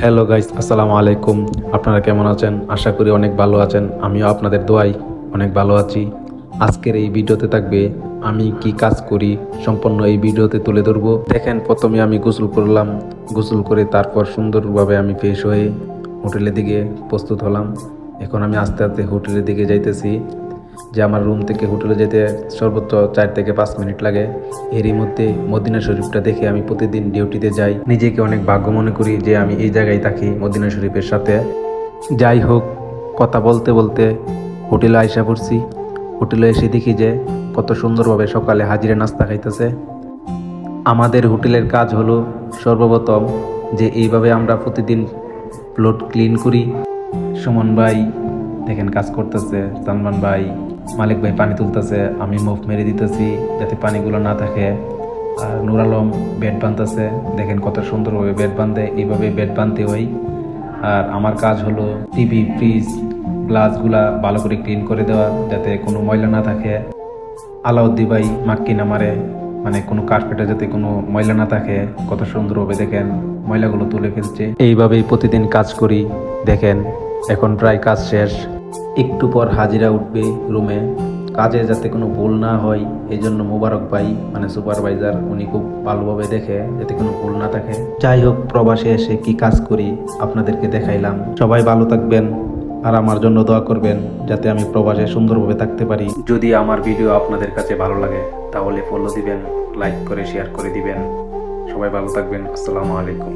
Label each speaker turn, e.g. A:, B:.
A: Hello guys, আসসালামু আলাইকুম। আপনারা কেমন আছেন? আশা করি অনেক ভালো আছেন। আমিও আপনাদের দোয়ায় অনেক ভালো আছি। আজকের এই ভিডিওতে থাকবে আমি কি কাজ করি, সম্পূর্ণ এই ভিডিওতে তুলে ধরবো। দেখেন, প্রথমে আমি গোসল করলাম। গোসল করে তারপর সুন্দরভাবে আমি ফ্রেশ হয়ে হোটেলের দিকে প্রস্তুত হলাম। এখন আমি আস্তে আস্তে হোটেলের দিকে যাইতেছি। যে আমার রুম থেকে হোটেলে যেতে সর্বোচ্চ 4 থেকে 5 মিনিট লাগে। এরই মধ্যে মদিনা শরীফটা দেখে আমি প্রতিদিন ডিউটিতে যাই। নিজেকে অনেক ভাগ্য মনে করি যে আমি এই জায়গায় থাকি মদিনা শরীফের সাথে। যাই হোক, কথা বলতে বলতে হোটেলে আইসা পড়ছি। হোটেলে এসে দেখি যে কত সুন্দরভাবে সকালে হাজিরা নাস্তা খাইতেছে। আমাদের হোটেলের কাজ হলো সর্বপ্রথম যে এইভাবে আমরা প্রতিদিন ফ্লোর ক্লিন করি। সুমন ভাই দেখেন কাজ করতেছে, সালমান ভাই, মালিক ভাই পানি তুলতেছে, আমি মুভ মেরে দিতেছি যাতে পানিগুলো না থাকে। আর নুর আলম বেড বাঁধতেছে, দেখেন কত সুন্দরভাবে বেড বাঁধে, এইভাবে বেড বাঁধতে হয়। আর আমার কাজ হলো টিভি, ফ্রিজ, গ্লাসগুলা ভালো করে ক্লিন করে দেওয়া যাতে কোনো ময়লা না থাকে। আলাউদ্দি ভাই মাক্কি না মারে, মানে কোনো কার্পেটে যাতে কোনো ময়লা না থাকে। কত সুন্দরভাবে দেখেন ময়লাগুলো তুলে ফেলছে। এইভাবেই প্রতিদিন কাজ করি। দেখেন এখন প্রায় কাজ শেষ। একটু পর হাজিরা উঠবে রুমে। কাজে যাতে কোনো ভুল না হয় এই জন্য মোবারক ভাই মানে সুপারভাইজার উনি খুব ভালোভাবে দেখে যাতে কোনো ভুল না থাকে। যাই হোক, প্রবাসে এসে কি কাজ করি আপনাদেরকে দেখাইলাম। সবাই ভালো থাকবেন আর আমার জন্য দোয়া করবেন যাতে আমি প্রবাসে সুন্দরভাবে থাকতে পারি। যদি আমার ভিডিও আপনাদের কাছে ভালো লাগে তাহলে ফলো দিবেন, লাইক করে শেয়ার করে দিবেন। সবাই ভালো থাকবেন। আসসালামু আলাইকুম।